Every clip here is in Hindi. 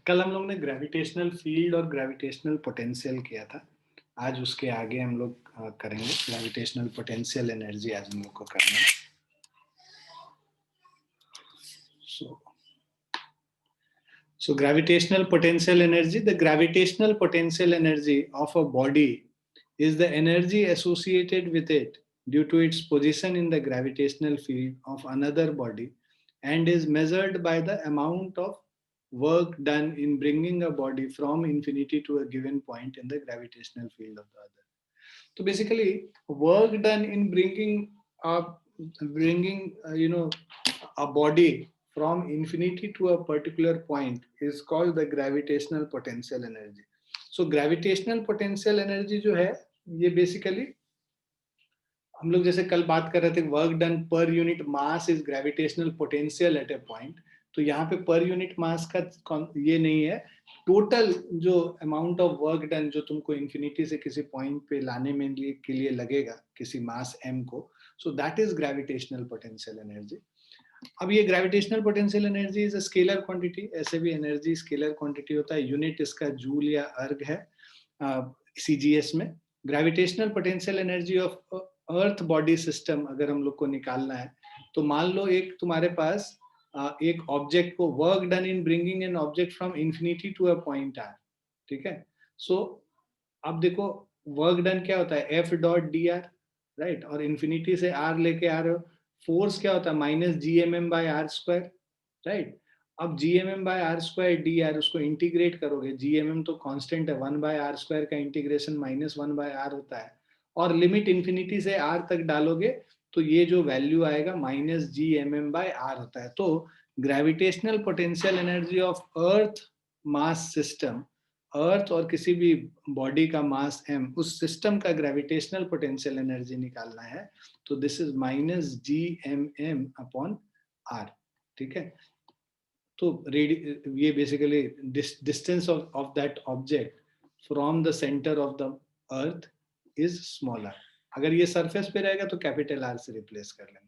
कल हम लोग ने ग्रेविटेशनल फील्ड और ग्रेविटेशनल पोटेंशियल किया था। आज उसके आगे हम लोग करेंगे ग्रेविटेशनल पोटेंशियल एनर्जी। आज हम लोग को करना है। So gravitational potential energy, the gravitational potential energy of a body is the energy associated with it due to its position in the gravitational field of another body, and is measured by the amount of work done in bringing a body from infinity to a given point in the gravitational field of the other. So basically, work done in bringing a body from infinity to a particular point is called the gravitational potential energy. So gravitational potential energy जो है ये basically हम लोग जैसे कल बात कर रहे थे work done per unit mass is gravitational potential at A point, तो यहाँ पे पर यूनिट मास का ये नहीं है, टोटल जो अमाउंट ऑफ वर्क डन जो तुमको इन्फिनिटी से किसी पॉइंट पे लाने में के लिए लगेगा किसी मास m को, so that is gravitational potential energy. अब ये gravitational potential energy is a scalar quantity, ऐसे भी एनर्जी स्केलर क्वांटिटी होता है, यूनिट इसका जूल या अर्ग है CGS में। Gravitational potential energy of earth body system अगर हम लोग को निकालना है तो मान लो एक तुम्हारे पास एक ऑब्जेक्ट को work done in bringing an object from infinity to a point R, ठीक है। सो अब देखो वर्क डन क्या होता है F dot D R, right, और इंफिनिटी से आर लेके आ रहे हो, फोर्स क्या होता है minus G M M by R square, right. अब G M M by R square D R उसको इंटीग्रेट करोगे, जी एम एम तो कांस्टेंट है, 1 बाय आर स्क्वायर का इंटीग्रेशन -1 बाय आर होता है, और लिमिट इंफिनिटी से आर तक डालोगे तो ये जो वैल्यू आएगा -gmm/r होता है। तो gravitational potential energy of earth mass system, earth और किसी भी बॉडी का मास m, उस सिस्टम का ग्रेविटेशनल पोटेंशियल एनर्जी निकालना है तो दिस इज -gmm/r, ठीक है। तो ये basically distance of that object from the centre of the earth is smaller. अगर ये सरफेस पे रहेगा तो कैपिटल आर से रिप्लेस कर लेंगे।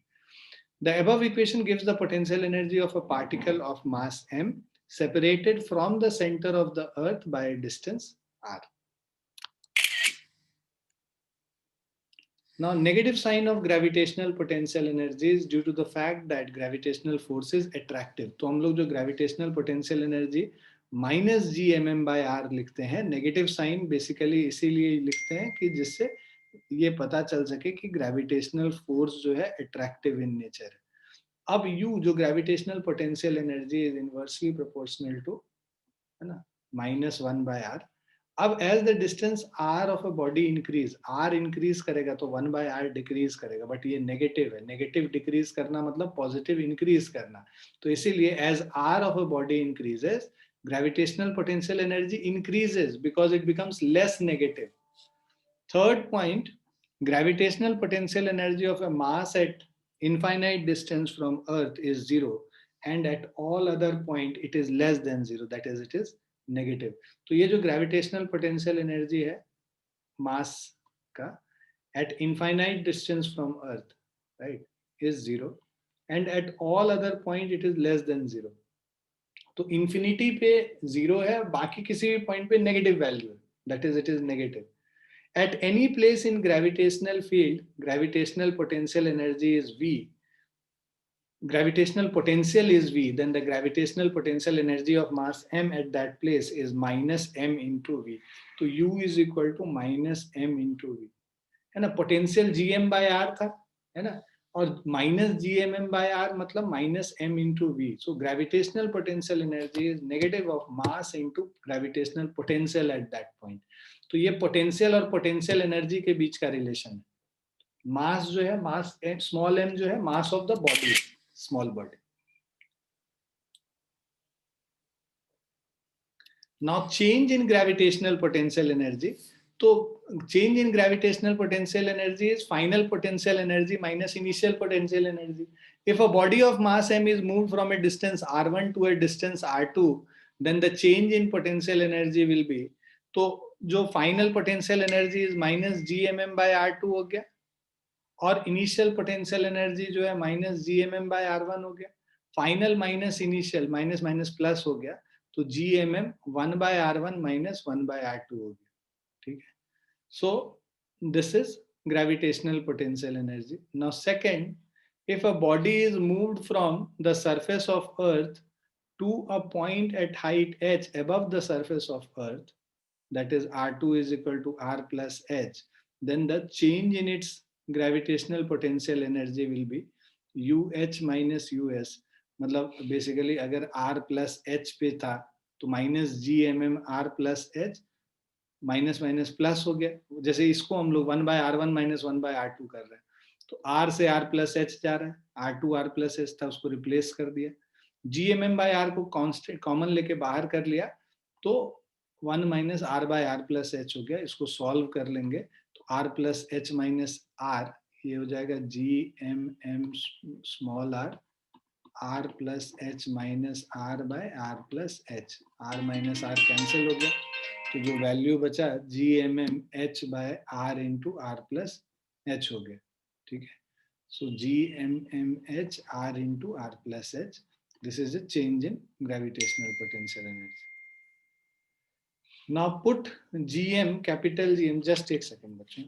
The above equation gives the potential energy of a particle of mass m separated from the center of the earth by a distance r. Now, negative sign of gravitational potential energy is due to the fact that gravitational force is attractive. तो हम लोग जो gravitational potential energy -gmm/r लिखते हैं, नेगेटिव साइन बेसिकली इसीलिए लिखते हैं कि जिससे ये पता चल सके कि ग्रेविटेशनल फोर्स जो है अट्रैक्टिव इन नेचर है। अब U जो gravitational potential energy is inversely proportional to, है ना, -1/r। अब as the distance r of a body increase, r increase करेगा तो 1/r डिक्रीज करेगा, बट ये नेगेटिव है, नेगेटिव डिक्रीज करना मतलब पॉजिटिव इंक्रीज करना, तो इसीलिए as r of a body increases gravitational potential energy increases because it becomes less negative. Third point, gravitational potential energy of a mass at infinite distance from earth is 0, and at all other point it is less than 0, that is it is negative. तो ये जो gravitational potential energy है mass का at infinite distance from earth, right, is 0, and at all other point it is less than 0. तो इंफिनिटी पे 0 है, बाकी किसी भी पॉइंट पे नेगेटिव वैल्यू है, that is it is negative. At any place in gravitational field, gravitational potential energy is V. Gravitational potential is V, then the gravitational potential energy of mass m at that place is -m into V. तो U is equal to -m into V, है ना। पोटेंशियल gm/r था, है ना, और -gmm/r मतलब -m into V. So gravitational potential energy is negative of mass into gravitational potential at that point. तो ये पोटेंशियल और पोटेंशियल एनर्जी के बीच का रिलेशन है। मास जो है, मास स्मॉल m जो है mass of the body, small body. Now change in gravitational potential energy, तो change in gravitational potential energy is final potential energy minus initial potential energy. If a body of mass m is moved from a distance r1 to a distance r2, then the change in potential energy will be, तो जो final potential energy is -gmm/r2 हो गया, और initial potential energy जो है -gmm/r1 हो गया, final minus initial minus minus plus हो गया, तो GMM 1/R1 माइनस 1/R2 हो गया, ठीक है. So this is gravitational potential energy. Now second, if a body is moved from the surface of earth to a point at height h above the surface of earth, that is R2 is equal to R plus h, then the change in its gravitational potential energy will be UH minus US. मतलब बेसिकली अगर R प्लस एच पे था तो minus GMM R plus H, minus minus plus हो गया. जैसे इसको हम लोग 1/R1 माइनस 1/R2 कर रहे हैं, तो R से R प्लस एच जा रहा है, R2 R प्लस एच था, उसको रिप्लेस कर दिया. GMM/R को कांस्टेंट कॉमन लेके बाहर कर लिया, तो 1 माइनस R/R प्लस एच हो गया. इसको सॉल्व कर लेंगे तो R plus H minus R, ये हो जाएगा GMM small R plus H minus R/R plus H. R minus R cancel हो गया, तो जो वैल्यू बचा GMMH/R into R plus H हो गया, ठीक है. So GMMH/R into R plus H, this is the change in gravitational potential energy. Now put GM, capital GM, just एक सेकेंड बच्चों.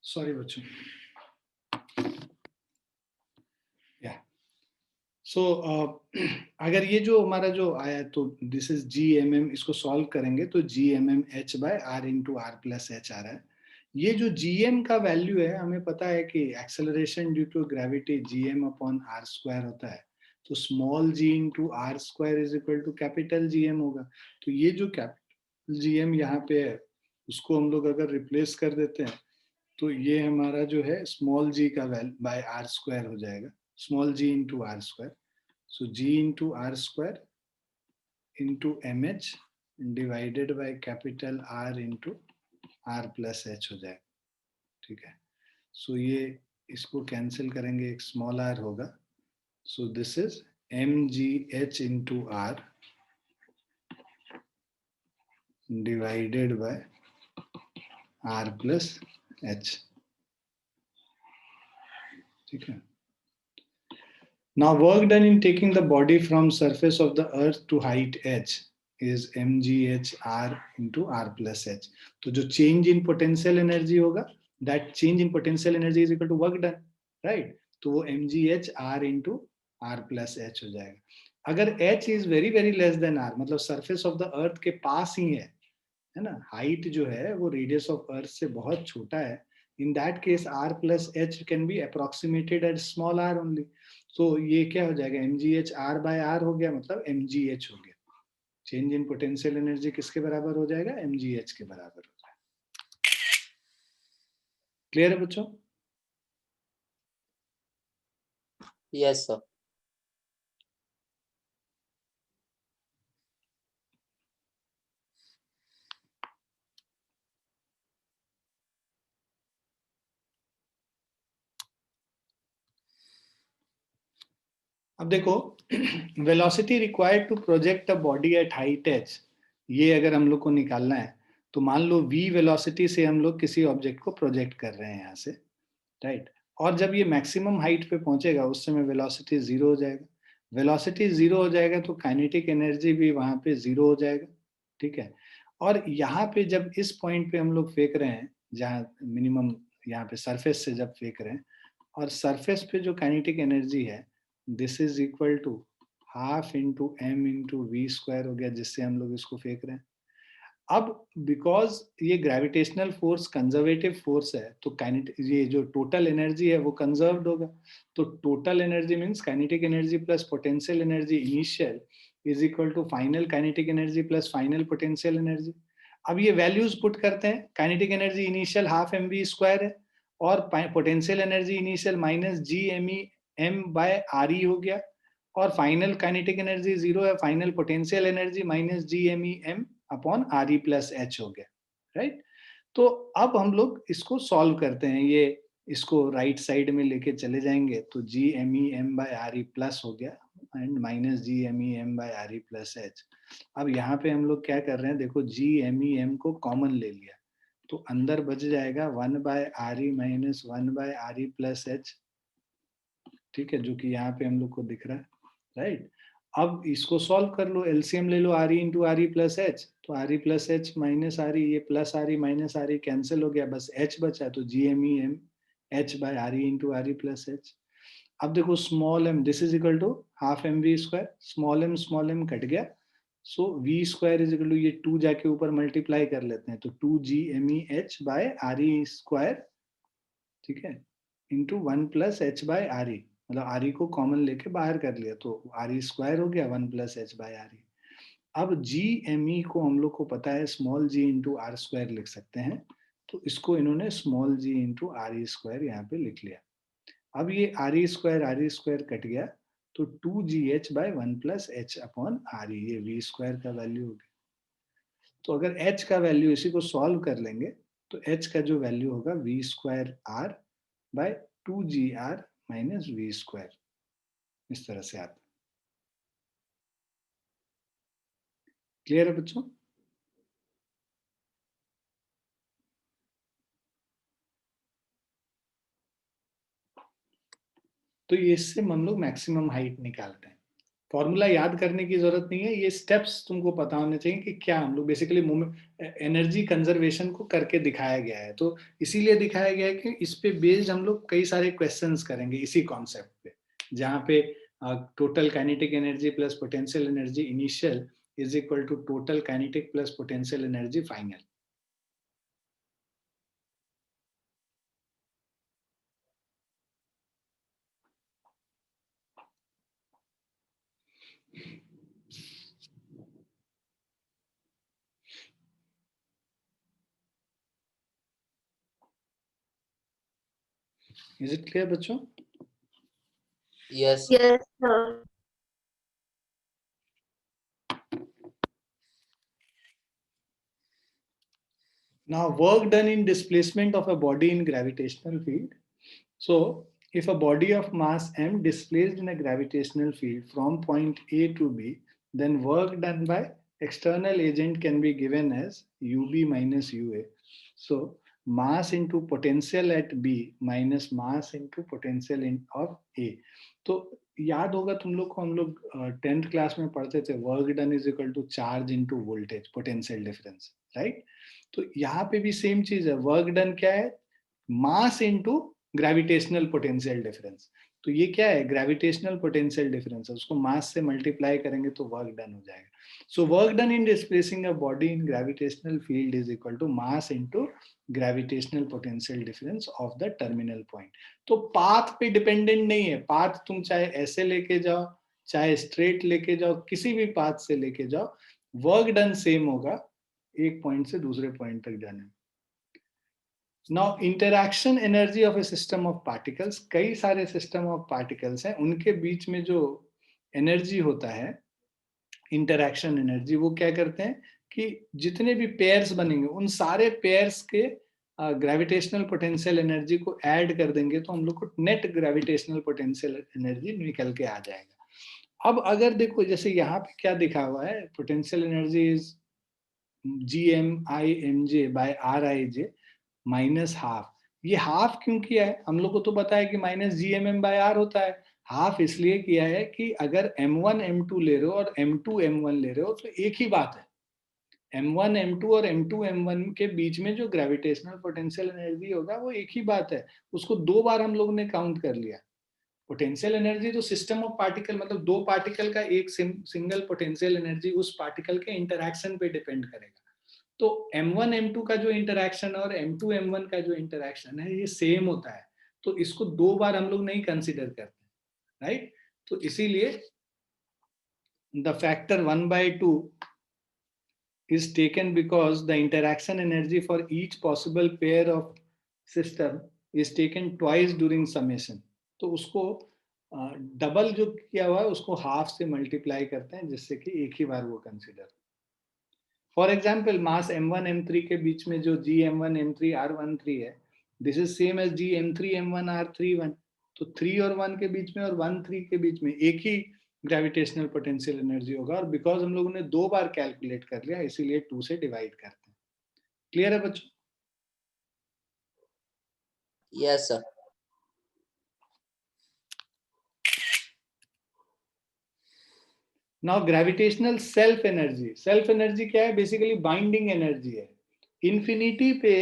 सॉरी बच्चों, या सो अगर ये जो हमारा जो आया तो this is G M M, इसको सॉल्व करेंगे तो G M M H by R into R plus H आ रहा है। ये जो जी एम का वैल्यू है, हमें पता है कि acceleration due to gravity G M upon R square होता है, तो small G into R square is equal to capital G M होगा। तो ये जो कैपिटल जी एम यहाँ पे है, उसको हम लोग अगर रिप्लेस कर देते हैं तो ये हमारा जो है स्मॉल जी का वैल्यू बाय आर स्क्वायर हो जाएगा, small G into R square. So g into r square into mh divided by capital R into r plus h हो जाएगा, ठीक है। सो ये इसको कैंसिल करेंगे, एक स्मॉल r होगा। सो this is mgh into r divided by r plus h, ठीक है। Now work done in taking the body from surface of the earth to height h is mgh r into r plus h। तो जो change in potential energy होगा, that change in potential energy is equal to work done, right? तो वो mgh r into r plus h हो जाएगा। अगर h is very very less than r, मतलब surface of the earth के पास ही है ना, हाइट जो है वो रेडियस ऑफ अर्थ से बहुत छोटा है, in that case R plus H can be approximated at small R only. So ये क्या हो जाएगा, M G H R by R हो गया, मतलब एम जी एच हो गया। चेंज इन पोटेंशियल एनर्जी किसके बराबर हो जाएगा, एम जी एच के बराबर हो जाएगा। क्लियर है बच्चों? Yes sir. अब देखो, velocity required to project a body at height H, ये अगर हम लोग को निकालना है तो मान लो v वेलोसिटी से हम लोग किसी ऑब्जेक्ट को प्रोजेक्ट कर रहे हैं यहाँ से, राइट। और जब ये मैक्सिमम हाइट पे पहुंचेगा उस समय वेलोसिटी जीरो हो जाएगा। वेलोसिटी जीरो हो जाएगा तो काइनेटिक एनर्जी भी वहां पे जीरो हो जाएगा, ठीक है। और यहाँ पे जब इस पॉइंट पे हम लोग फेंक रहे हैं, जहाँ मिनिमम यहाँ पे सरफेस से जब फेंक रहे हैं, और सरफेस पे जो काइनेटिक एनर्जी है this is equal to half into M into V square हो गया, जिससे हम लोग इसको फेंक रहे हैं। अब बिकॉज ये ग्रेविटेशनल फोर्स कंजर्वेटिव फोर्स है, तो काइनेटिक ये जो टोटल एनर्जी है वो कंजर्व्ड होगा। तो total energy means kinetic energy plus potential energy initial is equal to final kinetic energy plus final potential energy. अब ये वैल्यूज पुट करते हैं, kinetic energy initial half M V square है, और potential energy initial minus G M E M by R E हो गया, और फाइनल काइनेटिक एनर्जी जीरो है, final potential energy minus G M E M upon R E plus H हो गया, राइट। तो अब हम लोग इसको सॉल्व करते हैं, ये इसको राइट साइड में लेके चले जाएंगे तो G M E M by R E plus हो गया and minus G M E M by R E plus H. अब यहाँ पे हम लोग क्या कर रहे हैं, देखो जी एम ई एम को कॉमन ले लिया तो अंदर बच जाएगा one by R E minus one by R E plus H, ठीक है, जो कि यहाँ पे हम लोग को दिख रहा है, राइट। अब इसको सॉल्व कर लो, एलसीएम ले लो, R E into R E plus H, तो R E plus H minus R E, ये plus R E minus R E cancel हो गया, बस एच बचा, तो G M E M H by R E into R E plus H. अब देखो small M this is equal to half M V square, small M cut गया, so V square is equal to ये टू जाके ऊपर मल्टीप्लाई कर लेते हैं, तो two G M E H by R E square, ठीक है, into one plus H by R E, मतलब आर ई को कॉमन लेके बाहर कर लिया तो आर ई स्क्वायर हो गया one plus H by R E. अब जी एम ई को हम लोग को पता है small G into R square लिख सकते हैं, तो इसको इन्होंने small G into R E square यहाँ पे लिख लिया। अब ये आर ई स्क्वायर कट गया, तो two G H by one plus H upon R E, ये वी स्क्वायर का वैल्यू हो गया। तो अगर h का वैल्यू इसी को सॉल्व कर लेंगे तो h का जो वैल्यू होगा V square R by two G R minus V square, इस तरह से आता। क्लियर है बच्चों? तो ये इससे हम लोग मैक्सिमम हाइट निकालते हैं। फॉर्मूला याद करने की जरूरत नहीं है, ये स्टेप्स तुमको पता होने चाहिए कि क्या हम लोग बेसिकली एनर्जी कंजर्वेशन को करके दिखाया गया है। तो इसीलिए दिखाया गया है कि इस पे बेस्ड हम लोग कई सारे क्वेश्चंस करेंगे इसी कॉन्सेप्ट पे, जहाँ पे total kinetic energy plus potential energy initial is equal to total kinetic plus potential energy final. Is it clear बच्चों? Yes. Yes, sir. Now, work done in displacement of a body in gravitational field. So, if a body of mass m displaced in a gravitational field from point A to B, then work done by external agent can be given as UB minus UA. So, mass into potential at B minus mass into potential of A. तो याद होगा तुम लोग को, हम लोग 10th क्लास में पढ़ते थे work done is equal to charge into voltage potential difference, right? तो यहाँ पे भी सेम चीज है, वर्क डन क्या है, मास इनटू ग्रेविटेशनल पोटेंशियल डिफरेंस। तो ये क्या है, ग्रेविटेशनल पोटेंशियल डिफरेंस है, उसको मास से मल्टीप्लाई करेंगे तो वर्क डन हो जाएगा। So work done in displacing a body in gravitational field is equal to mass into gravitational potential difference of the terminal point. तो पाथ पे डिपेंडेंट नहीं है, पाथ तुम चाहे ऐसे लेके जाओ चाहे स्ट्रेट लेके जाओ, किसी भी पाथ से लेके जाओ, वर्क डन सेम होगा एक पॉइंट से दूसरे पॉइंट तक जाने में। Now interaction energy of A system of particles, कई सारे सिस्टम ऑफ पार्टिकल्स हैं, उनके बीच में जो एनर्जी होता है इंटरैक्शन एनर्जी, वो क्या करते हैं कि जितने भी पेयर्स बनेंगे उन सारे पेयर्स के ग्रेविटेशनल पोटेंशियल एनर्जी को ऐड कर देंगे तो हम लोग को नेट ग्रेविटेशनल पोटेंशियल एनर्जी निकल के आ जाएगा। अब अगर देखो जैसे यहाँ पे क्या दिखा हुआ है, potential energy is GMIMJ by RIJ minus half. ये हाफ क्यों किया है, हम लोग को तो पता है कि माइनस GMM by R होता है। हाफ इसलिए किया है कि अगर M1 M2 ले रहे हो और M2 M1 ले रहे हो तो एक ही बात है, M1 M2 और M2 M1 के बीच में जो ग्रेविटेशनल पोटेंशियल एनर्जी होगा वो एक ही बात है, उसको दो बार हम लोगों ने काउंट कर लिया। पोटेंशियल एनर्जी तो सिस्टम ऑफ पार्टिकल मतलब दो पार्टिकल का एक सिंगल पोटेंशियल एनर्जी उस पार्टिकल के इंटरैक्शन पे डिपेंड करेगा। तो M1 M2 का जो इंटरैक्शन और M2 M1 का जो इंटरैक्शन है ये सेम होता है, तो इसको दो बार हम लोग नहीं कंसीडर करते, राइट? तो इसीलिए the factor 1/2 is taken because the interaction energy for each possible pair of system is taken twice during summation। तो उसको डबल जो किया हुआ है उसको हाफ से मल्टीप्लाई करते हैं जिससे कि एक ही बार वो consider. For example mass M1 M3 के बीच में जो GM1 M3 R13 है, this is same as GM3 M1 R31। तो 3 और 1 के बीच में और 1 3 के बीच में एक ही ग्रेविटेशनल पोटेंशियल एनर्जी होगा, और बिकॉज हम लोगों ने दो बार कैलकुलेट कर लिया इसीलिए 2 से डिवाइड करते हैं। क्लियर है बच्चों? Yes, sir. Now gravitational self energy, self energy क्या है, बेसिकली बाइंडिंग एनर्जी है। इन्फिनिटी पे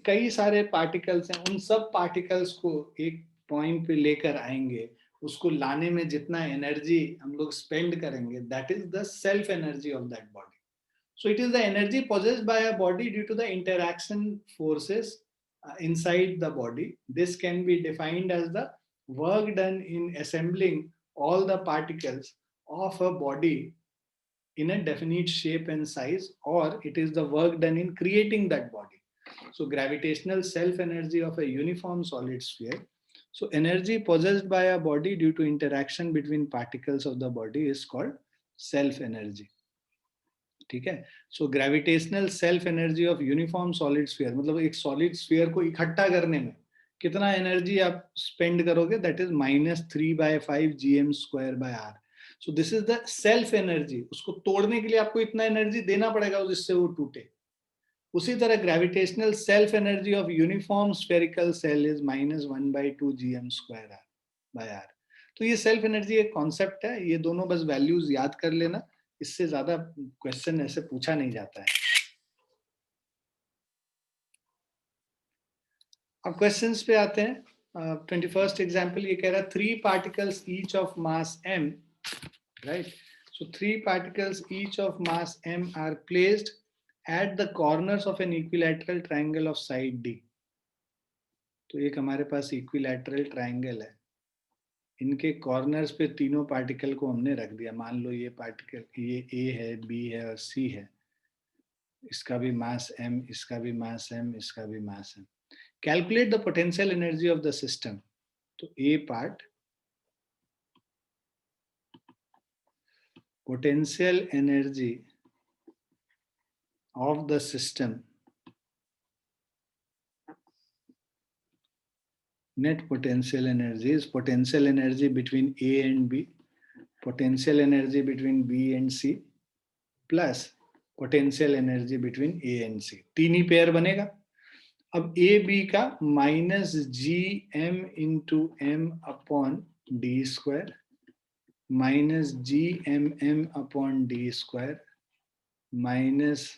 कई सारे पार्टिकल्स हैं, उन सब पार्टिकल्स को एक पॉइंट पे लेकर आएंगे, उसको लाने में जितना एनर्जी हम लोग स्पेंड करेंगे that is the self energy of that body. So it is the energy possessed by a body due to the interaction forces inside the body. This can be defined as the work done in assembling all the particles of a body in a definite shape and size, or it is the work done in creating that body. So gravitational self energy of a uniform solid sphere. So energy possessed by a body due to interaction between particles of the body is called self energy। ठीक है? So gravitational self energy of uniform solid sphere, मतलब एक सॉलिड स्फीयर को इकट्ठा करने में कितना एनर्जी आप स्पेंड करोगे, that is -3/5 GM²/R। So this is the self energy. उसको तोड़ने के लिए आपको इतना एनर्जी देना पड़ेगा जिससे वो टूटे। उसी तरह gravitational self energy of uniform spherical shell is -1/2 GM²/R। तो ये सेल्फ एनर्जी एक कॉन्सेप्ट है, ये दोनों बस वैल्यूज याद कर लेना, इससे ज्यादा क्वेश्चन ऐसे पूछा नहीं जाता है। अब क्वेश्चंस पे आते हैं। 21st एग्जाम्पल ये कह रहा है 3 particles each of mass m, right? So 3 particles each of mass m are placed at the corners of an equilateral triangle of side D. तो एक हमारे पास इक्विलैटरल ट्रायंगल है, इनके कॉर्नर्स पे तीनों पार्टिकल को हमने रख दिया। मान लो ये पार्टिकल, ये ए है, बी है और सी है, इसका भी मास m, इसका भी मास m, इसका भी मास m। Calculate the potential energy of the system. तो ए part, potential energy of the system, net potential energy is potential energy between A and B, potential energy between B and C plus potential energy between A and C। तीन ही पेयर बनेगा। अब ए बी का minus G M into M upon D square minus G M upon D square minus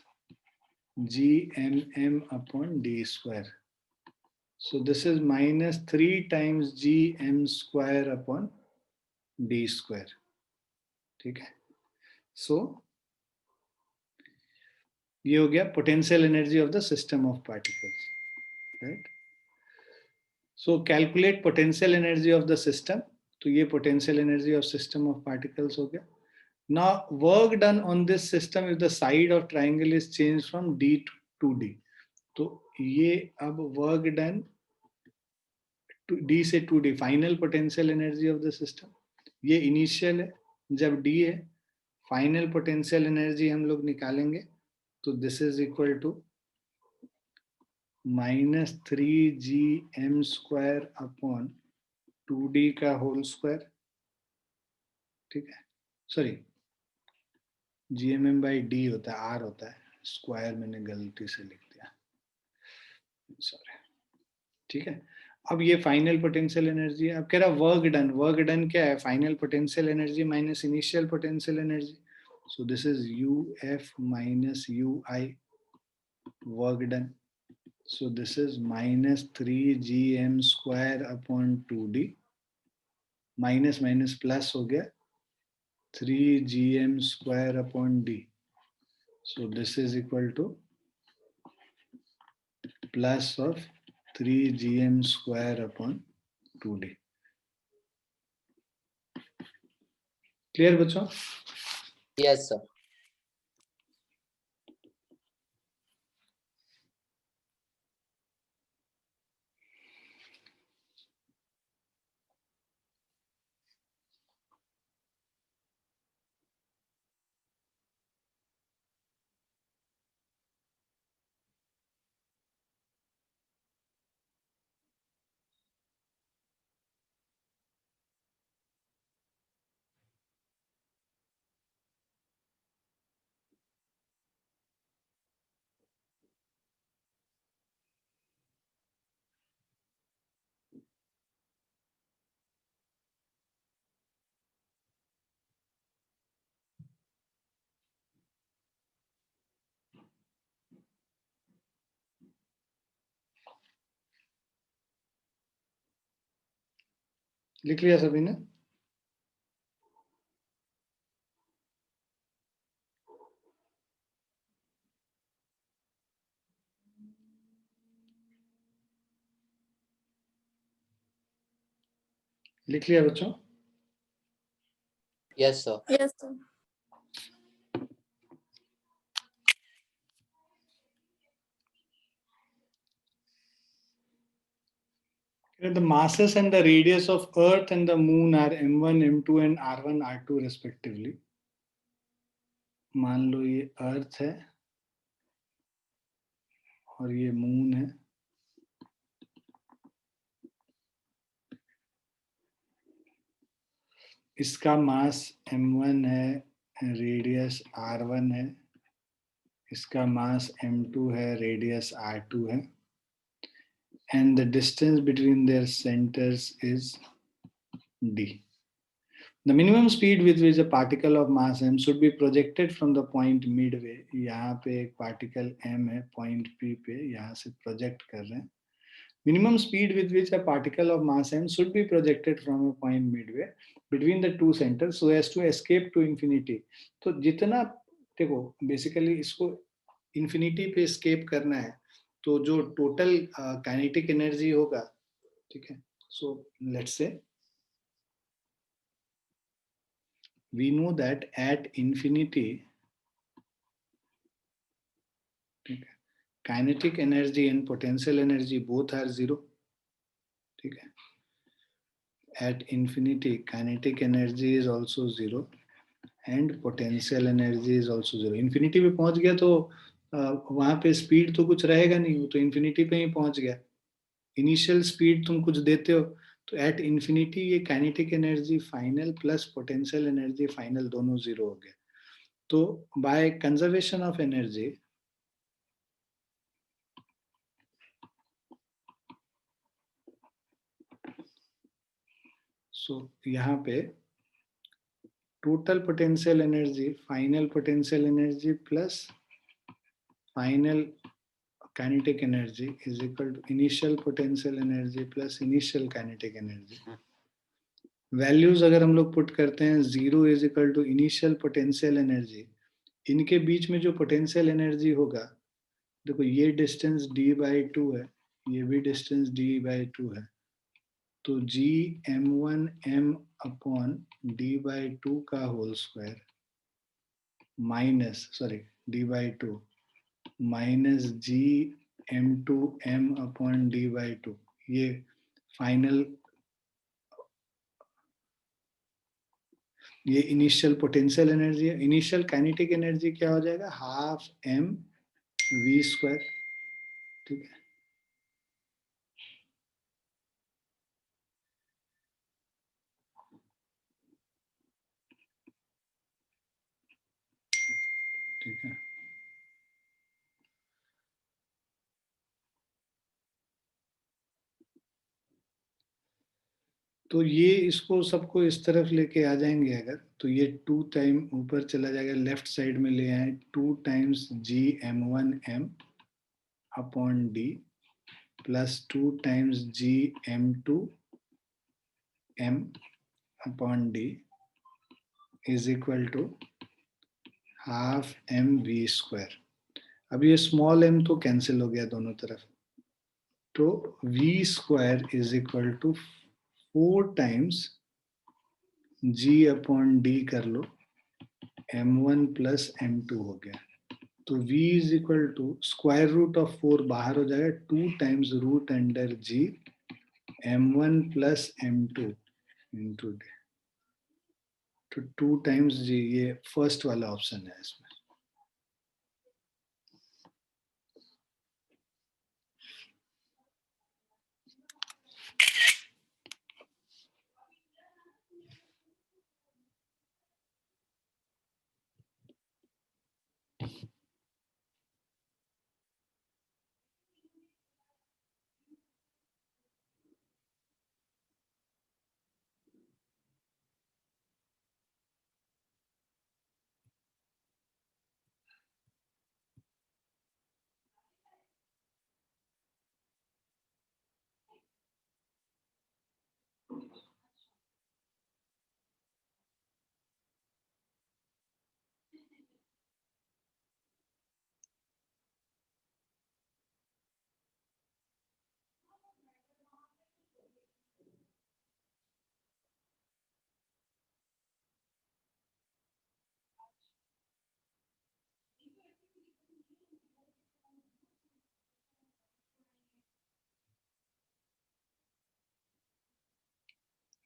gmm upon d square. So this is minus 3 times gm square upon d square. ठीक है। So ये हो गया potential energy of the system of particles, right? So calculate potential energy of the system. तो ये potential energy of system of particles हो गया। Now work done on this system if the side of triangle is changed from d to d. तो ये अब work done डी से two D, final potential energy of the system. ये इनिशियल है, जब डी है फाइनल पोटेंशियल एनर्जी हम लोग निकालेंगे, तो this is equal to minus 3gm square upon 2d का होल स्क्वायर। ठीक है, सॉरी gmm बाई डी होता है, आर होता है, स्क्वायर मैंने गलती से लिख दिया, सॉरी। ठीक है, अब ये फाइनल पोटेंशियल एनर्जी है। अब कह रहा वर्क डन, वर्क डन क्या है? Final potential energy minus initial potential energy. So this is U F minus you I work done. So this is minus 3gm square upon 2d, minus minus plus हो गया 3gm square upon d। So this is equal two plus of 3gm square upon 2d। Clear बच्चों? Yes, sir. लिख लिया सभी ने? लिख लिया बच्चों? Yes, sir. Yes, sir. The masses and the radius of Earth and the Moon are m1, m2 and r1, r2 respectively. मान लो ये अर्थ है और ये मून है। इसका मास m1 है, रेडियस r1 है, इसका मास m2 है, रेडियस r2 है, and the distance between their centers is d। The minimum speed with which a particle of mass m should be projected from the point midway. यहाँ पे एक particle m है point p पे, यहाँ से project कर रहे हैं. Minimum speed with which a particle of mass m should be projected from a point midway between the two centers so as to escape to infinity. तो जितना देखो basically इसको infinity पे escape करना है, तो जो total kinetic energy होगा, ठीक है. So let's say we know that at infinity, kinetic energy and potential energy both are zero. ठीक है. At infinity, kinetic energy is also zero and potential energy is also zero. Infinity पे पहुंच गया तो वहां पे स्पीड तो कुछ रहेगा नहीं, वो तो इन्फिनिटी पे ही पहुंच गया. इनिशियल स्पीड तुम कुछ देते हो, तो एट इन्फिनिटी ये kinetic energy final plus potential energy final दोनों जीरो हो गया. तो बाय कंजर्वेशन ऑफ एनर्जी, सो यहाँ पे total potential energy, final potential energy plus final kinetic energy is equal to initial potential energy plus initial kinetic energy. Values अगर हम लोग पुट करते हैं, 0 is equal to initial potential energy, इनके बीच में जो पोटेंशियल एनर्जी होगा, देखो ये डिस्टेंस d बाई टू है, ये भी डिस्टेंस d बाई टू है, तो G m1 m upon d by two का whole square minus d by two minus G m2 m upon d by two, ये फाइनल, ये इनिशियल पोटेंशियल एनर्जी है. इनिशियल काइनेटिक एनर्जी क्या हो जाएगा, हाफ m v स्क्वायर. ठीक है. ठीक है. तो ये इसको सबको इस तरफ लेके आ जाएंगे अगर, तो ये 2 टाइम ऊपर चला जाएगा, लेफ्ट साइड में ले आए, 2 times G m1 m upon D plus 2 times G m2 m upon D is equal to half m v square. अब ये स्मॉल m तो कैंसिल हो गया दोनों तरफ, तो v square is equal to 4 times g upon D कर लो, m1 प्लस m2 हो गया. तो v is equal to square root of 4 बाहर हो जाएगा, 2 times root under g m1 plus m2 into D. तो 2 टाइम्स g, ये फर्स्ट वाला ऑप्शन है इसमें.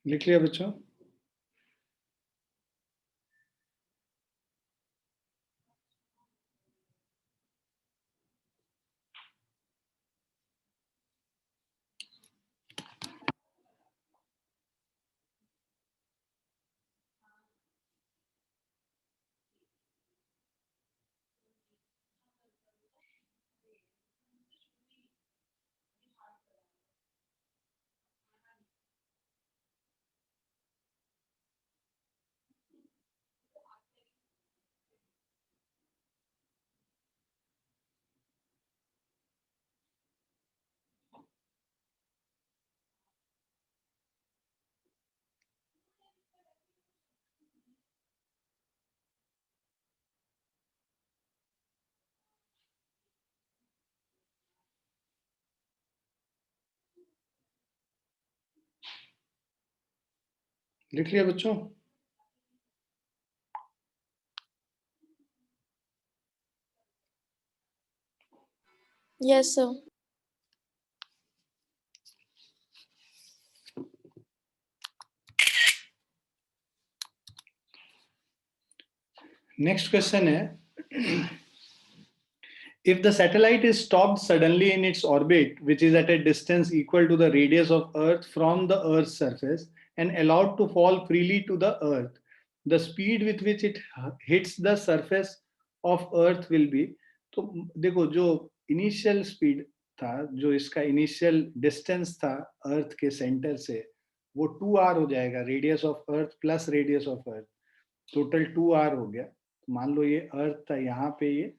लिख लिया बच्चों? लिख लिया बच्चों? Yes, sir. नेक्स्ट क्वेश्चन है, if the satellite is stopped suddenly in its orbit, which is at a distance equal to the radius of Earth from the Earth's surface, and allowed to fall freely to the Earth, the speed with which it hits the surface of Earth will be. तो देखो, जो इनिशियल स्पीड था, जो इसका इनिशियल डिस्टेंस था अर्थ के सेंटर से, वो 2r हो जाएगा, radius of earth plus radius of earth, total 2r हो गया. मान लो ये अर्थ था, यहाँ पे ये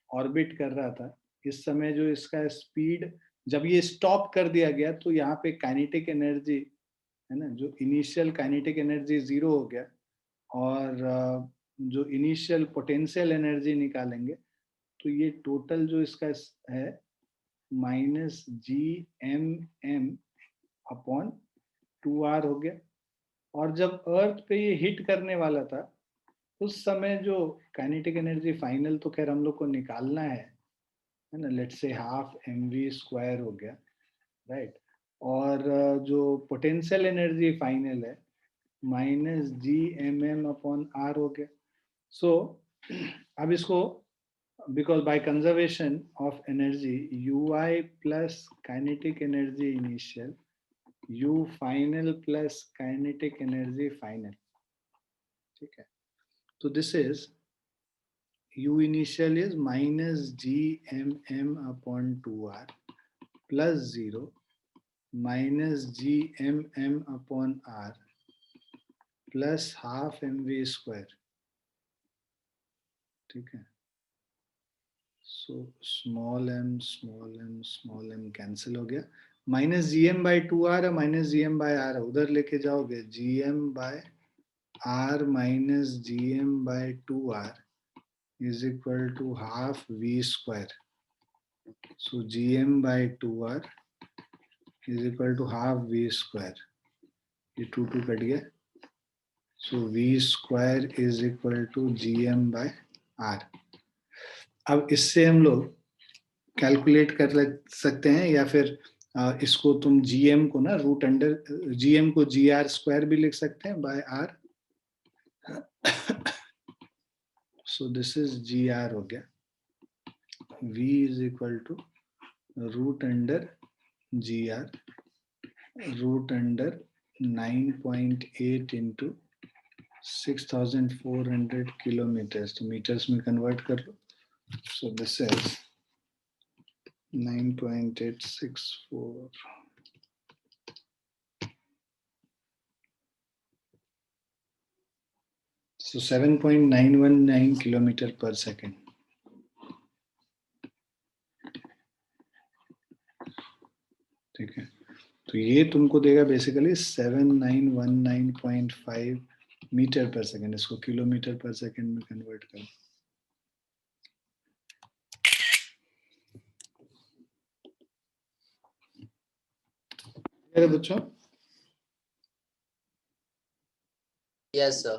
ऑर्बिट कर रहा था. इस समय जो इसका स्पीड, जब ये स्टॉप कर दिया गया, तो यहाँ पे काइनेटिक एनर्जी है ना, जो इनिशियल काइनेटिक एनर्जी 0 हो गया, और जो इनिशियल पोटेंशियल एनर्जी निकालेंगे, तो ये टोटल जो इसका है माइनस GMM अपॉन 2r हो गया. और जब अर्थ पे ये हिट करने वाला था, उस समय जो काइनेटिक एनर्जी फाइनल तो खैर हम लोग को निकालना है ना, लेट्स से हाफ mv² हो गया, राइट. और जो पोटेंशियल एनर्जी फाइनल है माइनस GMM अपॉन r हो गया. सो अब इसको, because by conservation of energy, ui plus kinetic energy initial, u final plus kinetic energy final. ठीक है, तो this is u initial is minus GMM upon 2r plus 0 minus GMM upon r plus half mv². ठीक है, सो स्मॉल m कैंसिल हो गया. माइनस GM/2r है, माइनस GM/r है, उधर लेके जाओगे GM/r minus GM/2r is equal to half v². so GM/2r is equal to half v². ये 2 कट गया, so v² is equal to GM/r. अब इससे हम लोग कैलकुलेट कर सकते हैं, या फिर इसको तुम GM को ना रूट अंडर GM को GR² भी लिख सकते हैं by r. So this is GR हो गया. V is equal to root under GR, root under 9.8 into 6,400 kilometres, तो मीटर्स में कन्वर्ट कर लो. So this is 9.864. So 7.919 kilometre per second. ठीक है, तो ये तुमको देगा बेसिकली 7919.5 मीटर पर सेकेंड. इसको किलोमीटर पर सेकेंड में कन्वर्ट करो. अरे बच्चों, Yes, sir.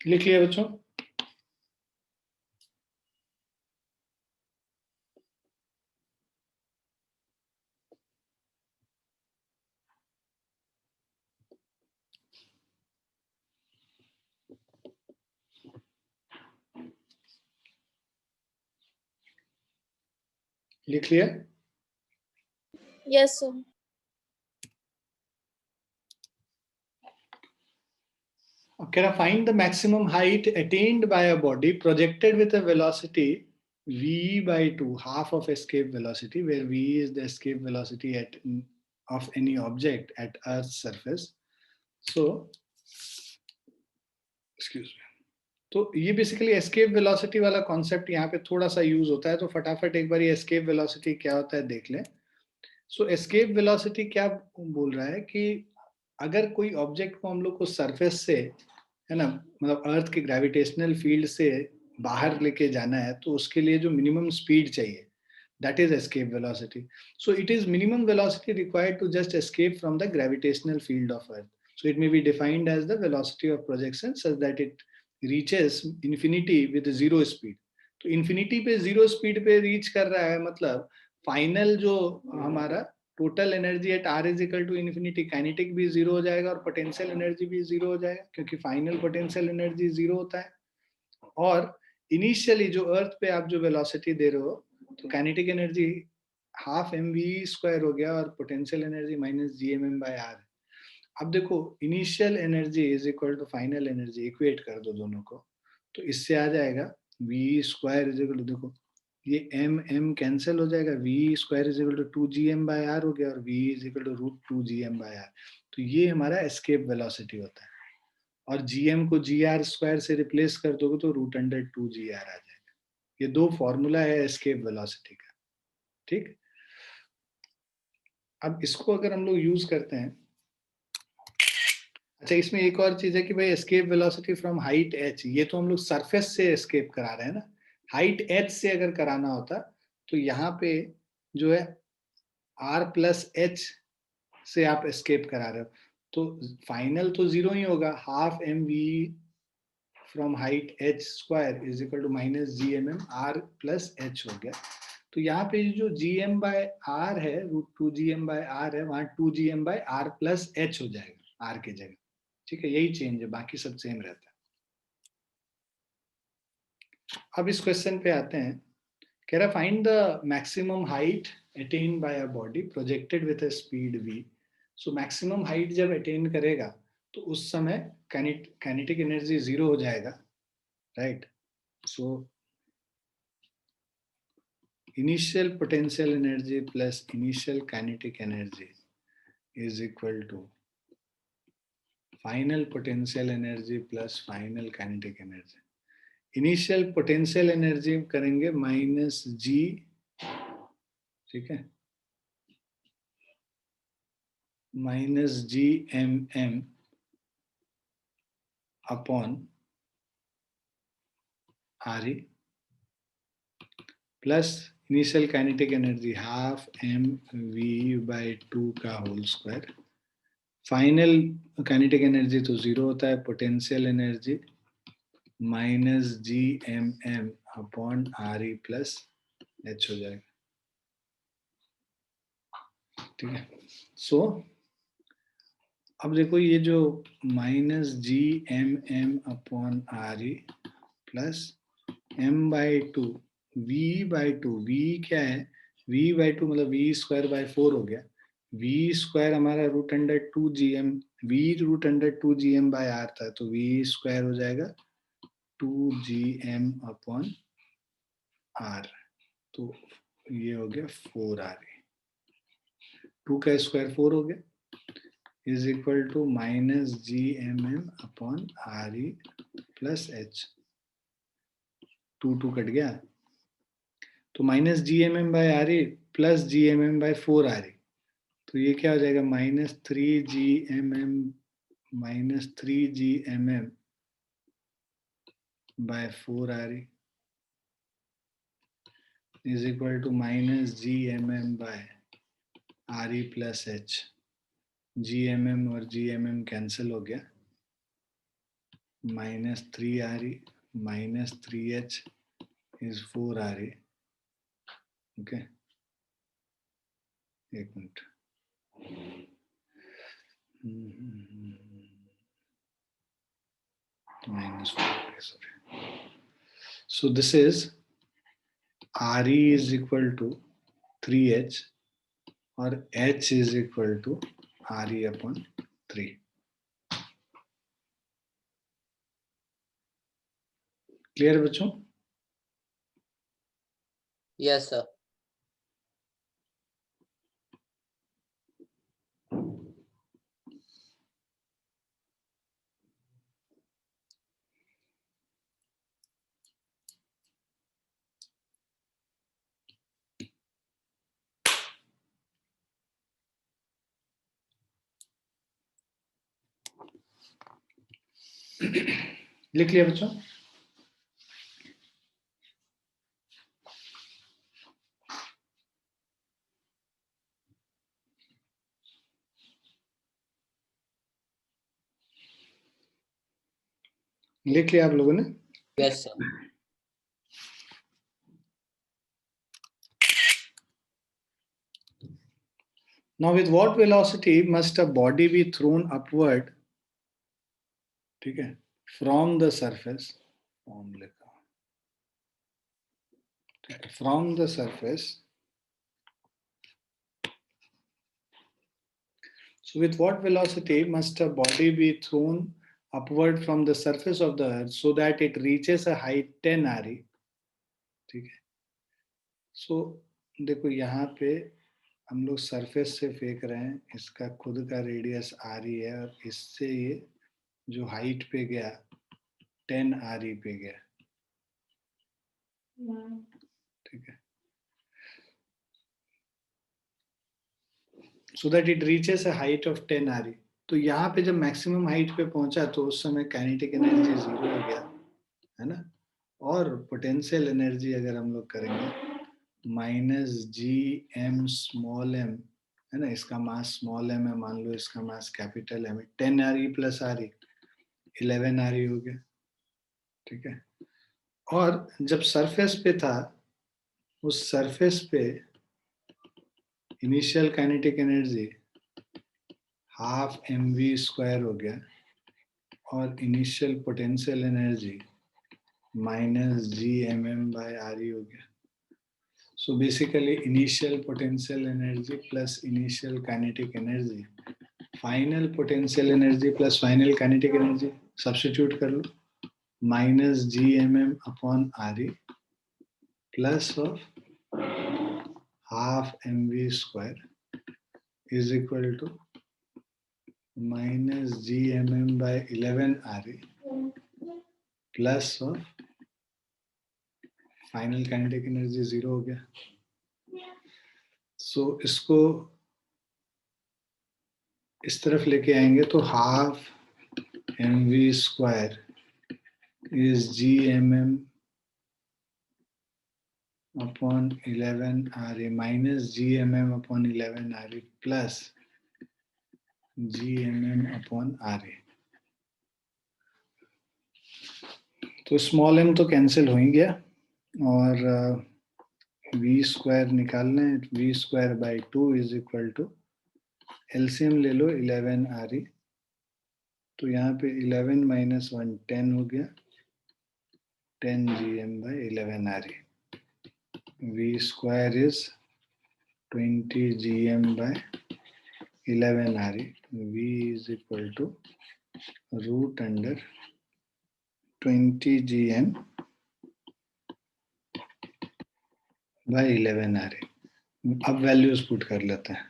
लिख लिया बच्चों? लिख लिया? Yes, sir. कह रहा find the maximum height attained by a body projected with a velocity v by 2, half of escape velocity, where v is the escape velocity of any object at Earth's surface. So, excuse me. तो ये बेसिकली एस्केप वेलोसिटी वाला कॉन्सेप्ट यहाँ पे थोड़ा सा यूज होता है, तो फटाफट एक बार ये एस्केप वेलोसिटी क्या होता है देख लें. सो एस्केप वेलोसिटी क्या बोल रहा है कि अगर कोई ऑब्जेक्ट को हम लोग को सरफेस से, है ना, मतलब अर्थ के ग्रेविटेशनल फील्ड से बाहर लेके जाना है, तो उसके लिए जो मिनिमम स्पीड चाहिए, that is escape velocity. So it is minimum velocity required to just escape from the gravitational field of Earth. So it may be defined as the velocity of projection such that it reaches infinity with zero speed. तो infinity पे zero speed पे reach कर रहा है, मतलब final जो हमारा total energy at r is equal to infinity, kinetic भी zero हो जाएगा और potential energy भी zero हो जाएगा, क्योंकि final potential energy zero होता है. और इनिशियली जो अर्थ पे आप जो वेलोसिटी दे रहे हो, तो kinetic energy half M V square हो गया और potential energy minus G M M by R. अब देखो initial energy is equal to final energy, equate कर दो दोनों को, तो इससे आ जाएगा V square is equal to, देखो ये एम एम कैंसिल हो जाएगा, V square is equal to 2gm by R हो गया और V is equal to root 2gm by are. तो ये हमारा एस्केप वेलोसिटी होता है. और gm को gr स्क्वायर से रिप्लेस कर दोगे तो रूट अंडर 2gr आ जाएगा. ये दो फॉर्मूला है एस्केप वेलोसिटी का. ठीक, अब इसको अगर हम लोग यूज करते हैं, अच्छा इसमें एक और चीज है कि भाई escape velocity from height h, ये तो हम लोग सरफेस से एस्केप करा रहे हैं ना. हाइट h से अगर कराना होता तो यहाँ पे जो है r प्लस h से आप एस्केप करा रहे हो, तो फाइनल तो जीरो ही होगा. Half M V from height h square is equal to minus G M M R plus h हो गया. तो यहाँ पे जो जी एम बाय आर है, रूट 2gm बाय आर है, वहां 2gm by are plus h हो जाएगा r की जगह. ठीक है, यही चेंज है, बाकी सब सेम रहता है. अब इस क्वेश्चन पे आते हैं. कह रहा find the maximum height attain bye a body projected with a speed v. So maximum height जब अटेन करेगा तो उस समय काइनेटिक एनर्जी जीरो हो जाएगा, right. So initial potential energy plus initial kinetic energy is equal to final potential energy plus final kinetic energy. Initial potential energy करेंगे माइनस जी, ठीक है, minus G M M upon R E plus initial kinetic energy half M V by 2 का whole square. Final kinetic energy तो जीरो होता है, potential energy minus G M M upon R E plus H हो जाएगा. ठीक है. सो अब देखो ये जो minus G M M upon R E plus M by two V by two, V क्या है, वी बाई टू मतलब वी स्क्वायर बाई 4 हो गया. वी स्क्वायर हमारा root under 2gm, V root under 2gm by R था, तो वी स्क्वायर हो जाएगा 2gm अपॉन आर. तो ये हो गया 4r, 2 का स्क्वायर 4 हो गया, is equal to minus G M M upon R E plus H. 2 cut गया, तो minus G M M by R E plus G M M by 4r. तो ये क्या हो जाएगा, minus 3gmm minus 3gmm by 4r is equal to minus gmm by R E plus H. gmm और gmm कैंसिल हो गया, minus 3r minus 3h is 4r. Okay, एक minute. minus 4, sorry. So this is RE is equal to 3H और H is equal to RE upon 3. Clear बच्चों? Yes, sir. लिख लिया बच्चों? लिख लिया आप लोगों ने? Yes, sir. Now with what velocity must a body be thrown upward, ठीक है, from the surface, from the surface. So with what velocity must a body be thrown upward from the surface of the earth so that it reaches a height 10 RE, ठीक है? So देखो यहाँ पे हम लोग सरफेस से फेंक रहे हैं, इसका खुद का रेडियस RE है और इससे ये जो हाइट पे गया 10 RE पे गया, ठीक है? So that it reaches a height of 10 RE. तो यहाँ पे जब मैक्सिमम हाइट पे पहुंचा तो उस समय काइनेटिक एनर्जी 0 हो गया, है ना? और पोटेंशियल एनर्जी अगर हम लोग करेंगे minus G M small M, है ना? इसका मास स्मॉल एम है, मान लो इसका मास कैपिटल एम है, 10 RE प्लस RE 11 RE हो गया, ठीक है? और जब सरफेस पे था, उस सरफेस पे initial kinetic energy half mv² हो गया और initial potential energy minus g/m/RE हो गया. So basically initial potential energy plus initial kinetic energy, final potential energy plus final kinetic energy substitute कर लो, minus g/m/RE plus of half mv² is equal to minus g/11 RE plus of final kinetic energy 0 हो गया. सो इसको इस तरफ लेके आएंगे तो half mv² is g/11 RE minus g/11 RE plus g/11 RE. तो स्मॉल m तो कैंसिल हो ही गया और v² निकालना है. v²/2 is equal to LCM ले लो 11 RE, तो यहाँ पे 11 माइनस 1 10 हो गया, 10 gm/11 RE. v² is 20 gm/11 RE. v is equal to root under 20 gm/11 RE. अब वैल्यूज पुट कर लेते हैं.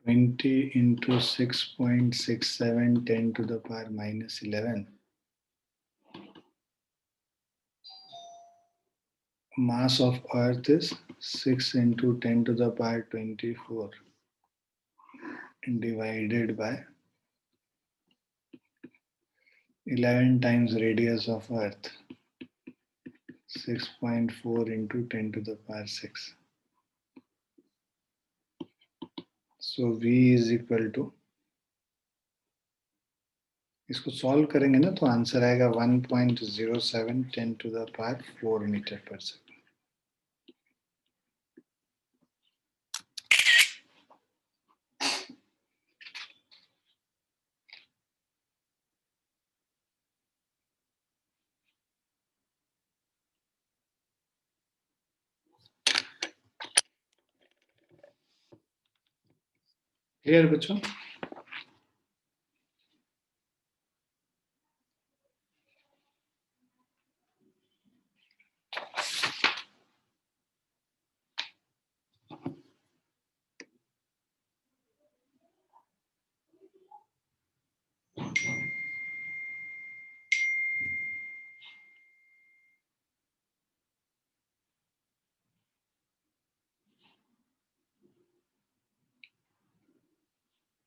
20 into 6.67 10 to the power minus 11. Mass of earth is 6 into 10 to the power 24 divided by 11 times radius of earth, 6.4 into 10 to the power 6. So V is equal to, इसको सॉल्व करेंगे ना तो आंसर आएगा 1.07 10 to the power 4 मीटर पर सेकंड. क्लियर बच्चों?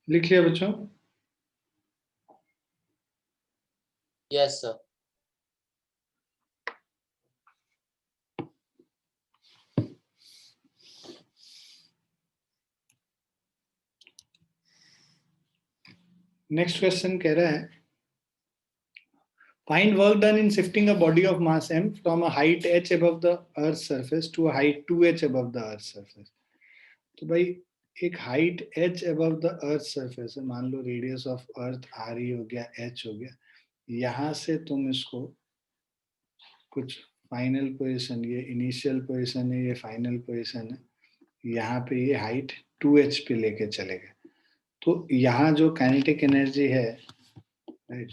लिख लिया बच्चों? Yes, sir. नेक्स्ट क्वेश्चन कह रहा है find work done in shifting a body of mass m from a height h above the earth's surface to a height 2h above the earth's surface. तो भाई एक height h above the earth's surface है, मान लो रेडियस ऑफ अर्थ r हो गया, h हो गया, यहाँ से तुम इसको कुछ फाइनल पोजीशन, ये इनिशियल पोजीशन है, ये फाइनल पोजीशन है, यहाँ पे ये हाइट 2h पे लेके चले गए, तो यहाँ जो काइनेटिक एनर्जी है, राइट,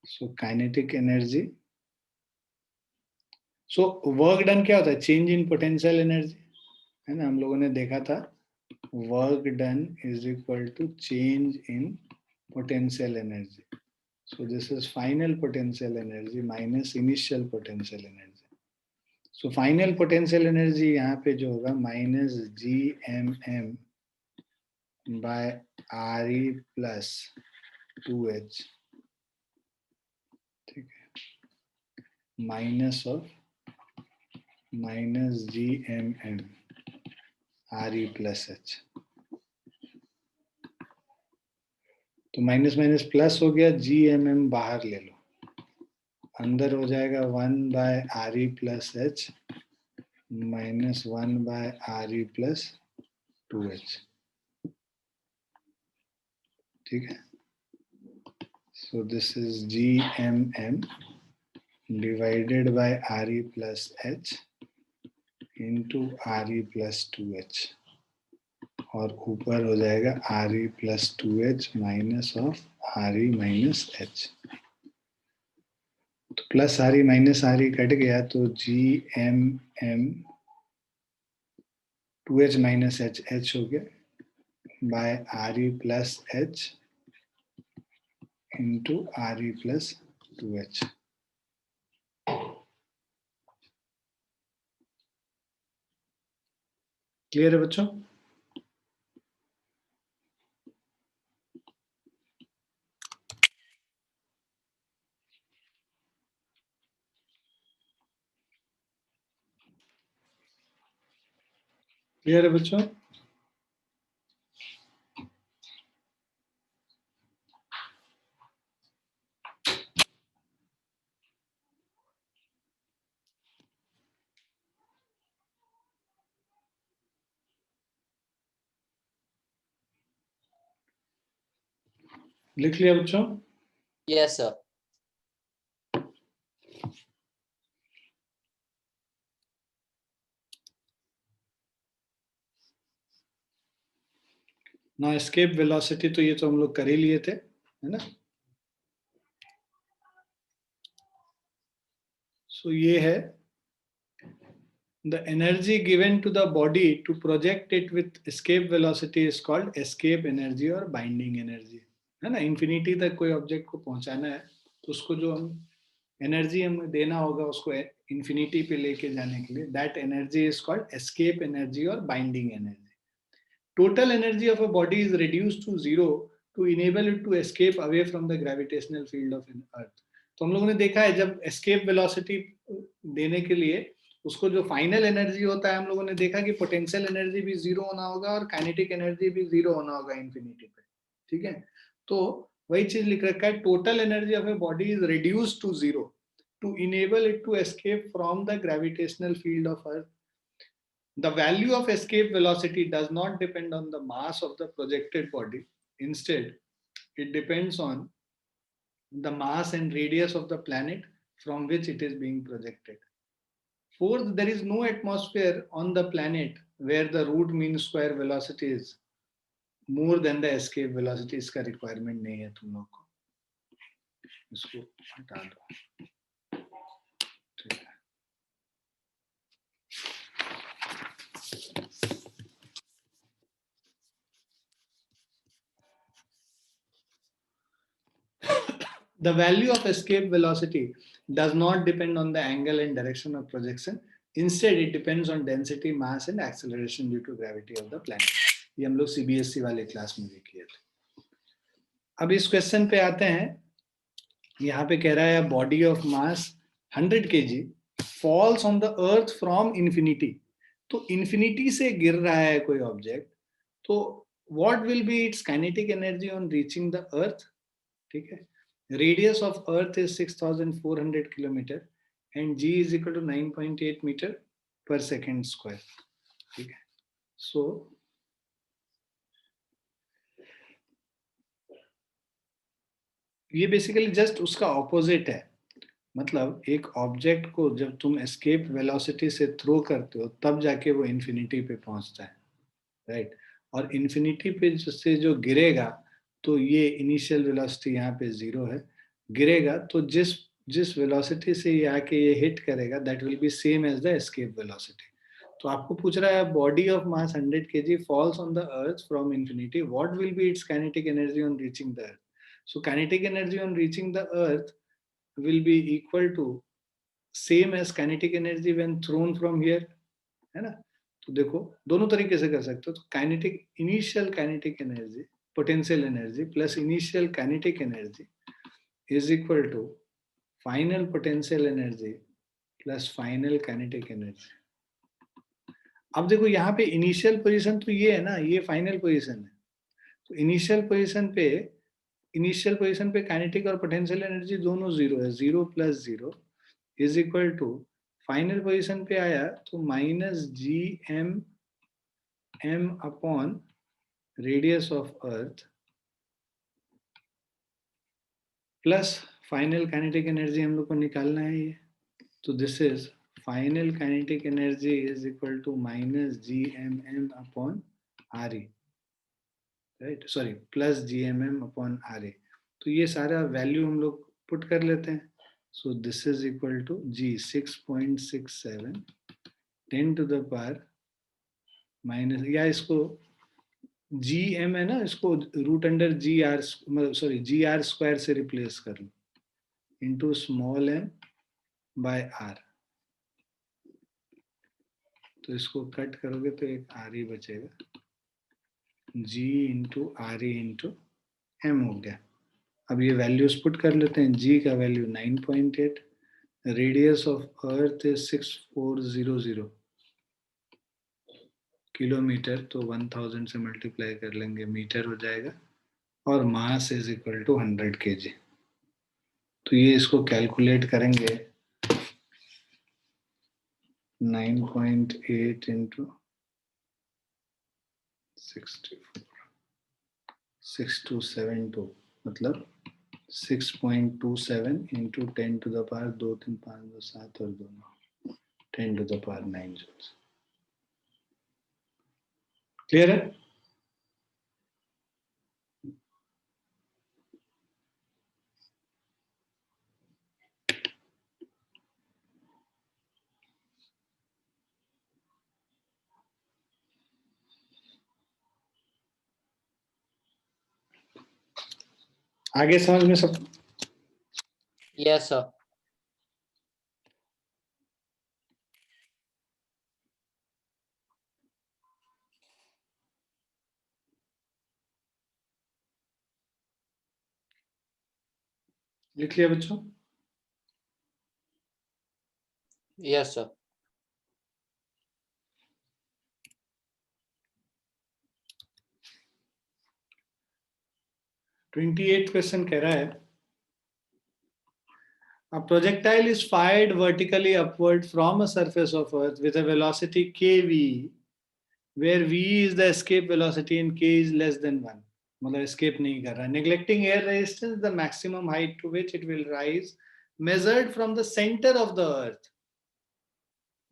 सो काइनेटिक एनर्जी, सो वर्क डन क्या होता है? चेंज इन पोटेंशियल एनर्जी, है ना, हम लोगों ने देखा था work done is equal to change in potential energy. So this is final potential energy minus initial potential energy. So final potential energy यहाँ पे जो होगा minus GMM by RE plus 2H, ठीक है, minus of minus GMM RE plus H. तो माइनस माइनस प्लस हो गया, GMM बाहर ले लो, अंदर हो जाएगा 1 by RE plus H minus 1 by RE plus 2H, ठीक है. So this is GMM divided by RE plus H into RE plus 2H, और ऊपर हो जाएगा RE plus 2H minus of RE minus H. तो plus RE minus RE cut गया, तो GMM 2H minus H, H हो गया, by RE plus H into RE plus 2H. Clear है बच्चों? क्लियर है बच्चों? लिख लिया बच्चों? Yes, sir. ना एस्केप वेलोसिटी तो ये तो हम लोग कर ही लिए थे, है ना. सो ये है the energy given to the body to project it with escape velocity is called escape energy or binding energy, है ना. इंफिनिटी तक कोई ऑब्जेक्ट को पहुंचाना है तो उसको जो हम एनर्जी हमें देना होगा उसको इंफिनिटी पे लेके जाने के लिए, that energy is called escape energy और binding energy. Total energy of a body is reduced to zero to enable it to escape away from the gravitational field of Earth. तो हम लोगों ने देखा है जब escape velocity देने के लिए उसको जो फाइनल एनर्जी होता है, हम लोगों ने देखा कि पोटेंशियल एनर्जी भी जीरो होना होगा और काइनेटिक एनर्जी भी जीरो होना होगा इंफिनिटी पे, ठीक है. तो वही चीज लिख रखा है, total energy of a body is reduced to zero to enable it to escape from the gravitational field of earth. The value of escape velocity does not depend on the mass of the projected body. Instead, it depends on the mass and radius of the planet from which it is being projected. Fourth, there is no atmosphere on the planet where the root mean square velocity is more than the escape velocity. इसका requirement नहीं है तुम लोग को, इसको हटा दो, ठीक है. The value of escape velocity does not depend on the angle and direction of projection. Instead, it depends on density, mass, and acceleration due to gravity of the planet. ये हम लोग सीबीएसई वाले क्लास में भी किए थे। अब इस क्वेश्चन पे आते हैं। यहाँ पे कह रहा है body of mass 100 kg falls on the earth from infinity. तो इंफिनिटी से गिर रहा है कोई ऑब्जेक्ट, तो what will be its kinetic energy on reaching the earth. ठीक है, radius of earth is 6400 kilometre and g is equal to 9.8 metre per second square. ठीक है, सो ये बेसिकली जस्ट उसका ऑपोजिट है। मतलब एक ऑब्जेक्ट को जब तुम एस्केप वेलोसिटी से थ्रो करते हो तब जाके वो इन्फिनिटी पे पहुंचता है, राइट। और इन्फिनिटी पे से जो गिरेगा, तो ये इनिशियल वेलोसिटी यहाँ पे 0 है, गिरेगा तो जिस जिस वेलोसिटी से ये आके ये हिट करेगा that will be same as the escape velocity. तो आपको पूछ रहा है body of mass 100 kg falls on the earth from infinity, what will be its kinetic energy on reaching the earth. So kinetic energy on reaching the earth will be equal to same as kinetic energy when thrown from here, है ना। तो देखो दोनों तरीके से कर सकते हो। तो kinetic initial kinetic energy potential energy plus initial kinetic energy is equal to final potential energy plus final kinetic energy. अब देखो यहाँ पे इनिशियल पोजीशन तो ये है ना, ये फाइनल पोजीशन है। तो इनिशियल पोजीशन पे काइनेटिक और पोटेंशियल एनर्जी दोनों 0 है, 0 + 0 is equal to final position पे आया तो -gm upon radius of earth plus final kinetic energy हम लोग को निकालना है ये। तो this is final kinetic energy is equal to -gmm upon re, right, sorry plus gmm upon re। तो ये सारा वैल्यू हम लोग पुट कर लेते हैं। So this is equal to g 6.67 10 to the power minus, या इसको gm है ना, इसको रूट अंडर gr स्क्वायर से रिप्लेस कर लो into small m by r। तो इसको कट करोगे तो एक re बचेगा, g into re into m हो गया। अब ये वैल्यूज पुट कर लेते हैं। g का value 9.8, radius of earth is 6400 kilometre, तो 1000 से मल्टीप्लाई कर लेंगे मीटर हो जाएगा, और mass is equal to 100 kg। तो ये इसको कैलकुलेट करेंगे 9.8 इंटू 6272 मतलब 6.27 इंटू 10 टू द पावर 2 3 5 2 7 और 2 9 10 to the power 9 joules. Clear है? आगे समझ में सब? Yes, sir. लिख लिया बच्चों? Yes, sir. तो 28 क्वेश्चन कह रहा है a projectile is fired vertically upward from a surface of earth with a velocity kv where v is the escape velocity and k is less than 1, मतलब escape नहीं कर रहा, neglecting air resistance, the maximum height to which it will rise measured from the center of the earth।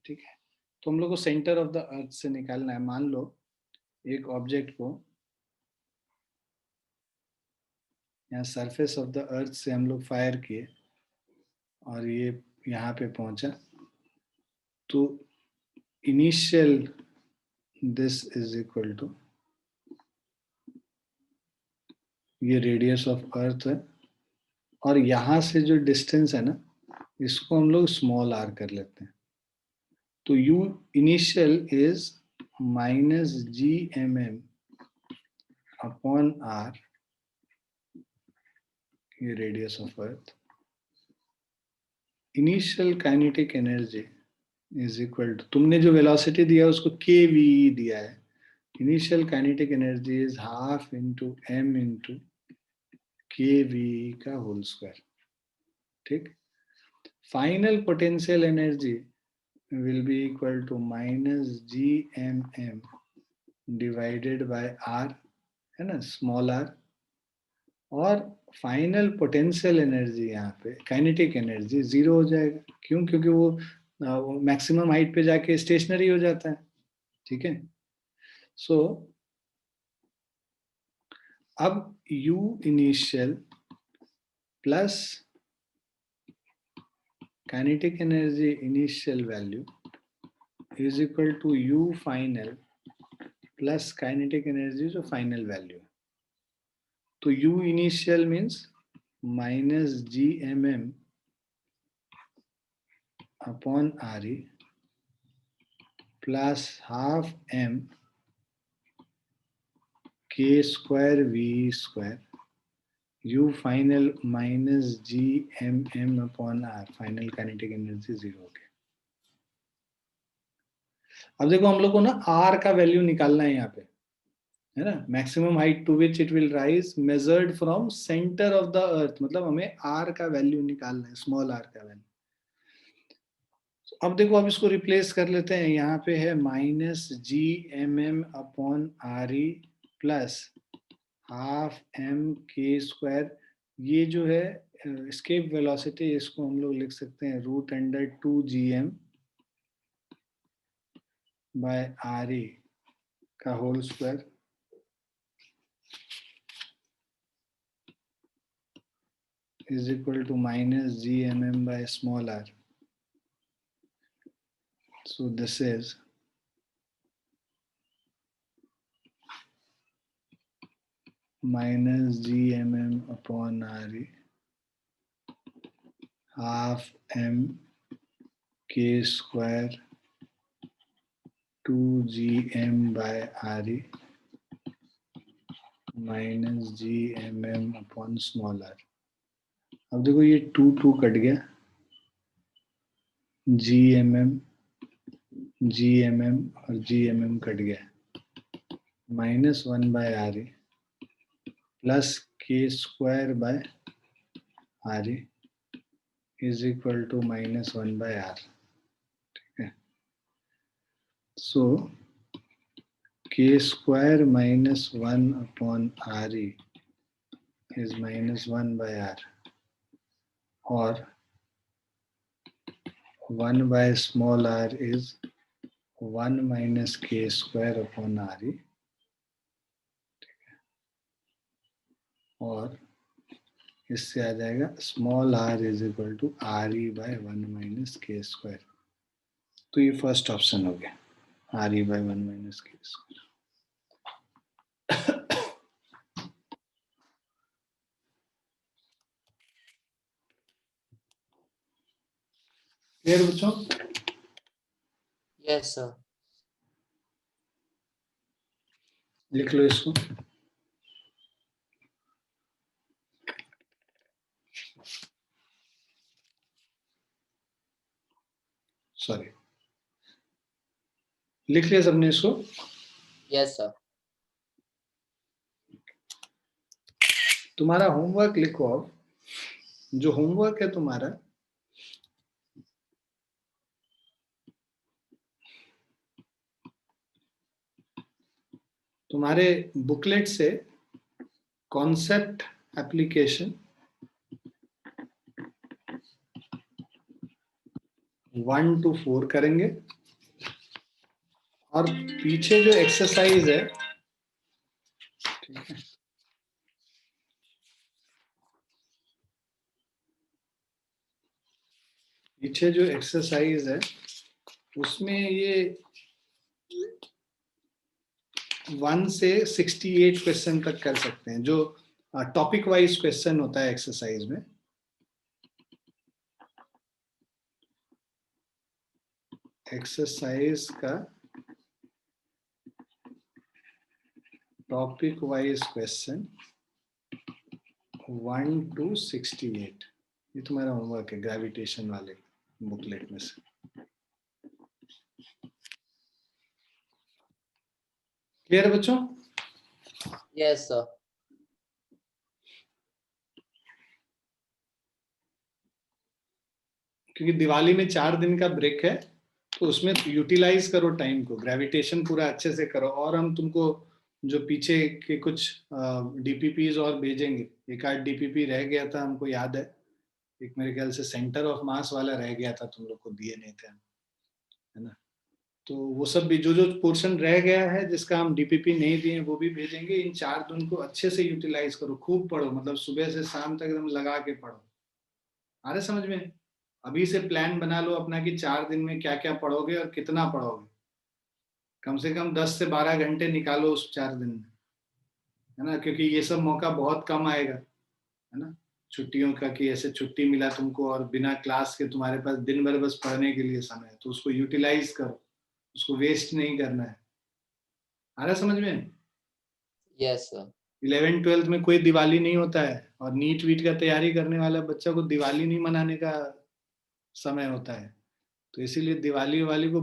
ठीक है, तो हम लोग को सेंटर ऑफ द अर्थ से निकालना है। मान लो एक ऑब्जेक्ट को यहाँ सरफेस ऑफ द अर्थ से हम लोग फायर किए और ये यहाँ पे पहुंचा, तो initial this is equal to ये रेडियस ऑफ अर्थ है, और यहाँ से जो डिस्टेंस है ना इसको हम लोग स्मॉल r कर लेते हैं। तो u initial is -gmm upon R, ये radius of earth, initial kinetic energy is equal to, तुमने जो वेलोसिटी दिया है उसको के वी दिया है, initial kinetic energy is half into M into K V का होल स्क्वायर. ठीक. Final potential energy will be equal to minus GMM divided by R, है ना, स्मॉल r. और फाइनल पोटेंशियल एनर्जी, यहाँ पे काइनेटिक एनर्जी जीरो हो जाएगा. क्यों? क्योंकि वो मैक्सिमम हाइट पे जाके स्टेशनरी हो जाता है. ठीक है. सो अब U initial plus kinetic energy initial value is equal to U final plus kinetic energy जो फाइनल वैल्यू है. तो U initial means minus GMM upon RE plus half M K square V square, U final minus GMM upon R, final kinetic energy zero हो गया. अब देखो हम लोग को ना R का वैल्यू निकालना है यहाँ पे, है ना. Maximum height to which it will rise measured from centre of the earth, मतलब हमें R का वैल्यू निकालना है, स्मॉल r का वैल्यू. अब देखो, अब इसको रिप्लेस कर लेते हैं. यहाँ पे है minus GMM upon RE plus half M K square. ये जो है एस्केप वेलोसिटी, इसको हम लोग लिख सकते हैं root under 2GM by RE का whole square is equal to minus GMM by small r. So this is minus GMM upon RE half M K square 2GM by RE minus GMM upon small r. अब देखो ये 2 कट गया, GMM और GMM कट गया, -1 by RE plus K square by RE is equal to -1 by R. ठीक है. So K square -1 upon RE is -1 by R, और 1 by small r is 1 minus K square upon RE, और इससे आ जाएगा small r is equal to RE by 1 minus K square. तो ये फर्स्ट ऑप्शन हो गया, RE by 1 minus K square. Clear बच्चों? Yes, sir. लिख लो इसको. सॉरी, लिख लिया सबने इसको? Yes, sir. तुम्हारा होमवर्क लिखो. अब जो होमवर्क है तुम्हारा, तुम्हारे बुकलेट से कॉन्सेप्ट एप्लीकेशन 1 to 4 करेंगे, और पीछे जो एक्सरसाइज है, ठीक है, पीछे जो एक्सरसाइज है उसमें ये 1 से 68 क्वेश्चन तक कर सकते हैं, जो टॉपिक वाइज क्वेश्चन होता है एक्सरसाइज में. एक्सरसाइज का टॉपिक वाइज क्वेश्चन 1 to 68, ये तुम्हारा होमवर्क है ग्रेविटेशन वाले बुकलेट में से। क्लियर है बच्चों? Yes, sir. क्योंकि दिवाली में 4 दिन का ब्रेक है, तो उसमें यूटिलाइज करो टाइम को, ग्रेविटेशन पूरा अच्छे से करो। और हम तुमको जो पीछे के कुछ डीपीपीज और भेजेंगे। एक आध डीपीपी रह गया था, हमको याद है, एक मेरे ख्याल से सेंटर ऑफ मास वाला रह गया था, तुम लोग को दिए नहीं थे, है ना? तो वो सब भी जो पोर्शन रह गया है जिसका हम डीपीपी नहीं दिए वो भी भेजेंगे। इन 4 दिन को अच्छे से यूटिलाइज करो, खूब पढ़ो, मतलब सुबह से शाम तक एकदम लगा के पढ़ो। आ रहा समझ में? अभी से प्लान बना लो अपना कि 4 दिन में क्या क्या पढ़ोगे और कितना पढ़ोगे। कम से कम 10 से 12 घंटे निकालो उस 4 दिन में, है ना? क्योंकि ये सब मौका बहुत कम आएगा, है ना? छुट्टियों का, कि ऐसे छुट्टी मिला तुमको और बिना क्लास के तुम्हारे पास दिन भर बस पढ़ने के लिए समय है, तो उसको यूटिलाइज करो, उसको वेस्ट नहीं करना है। आ रहा समझ में? Yes, sir. 11th-12th में कोई दिवाली नहीं होता है, और नीट वीट का तैयारी करने वाला बच्चा को दिवाली नहीं मनाने का समय होता है। तो इसीलिए दिवाली वाली को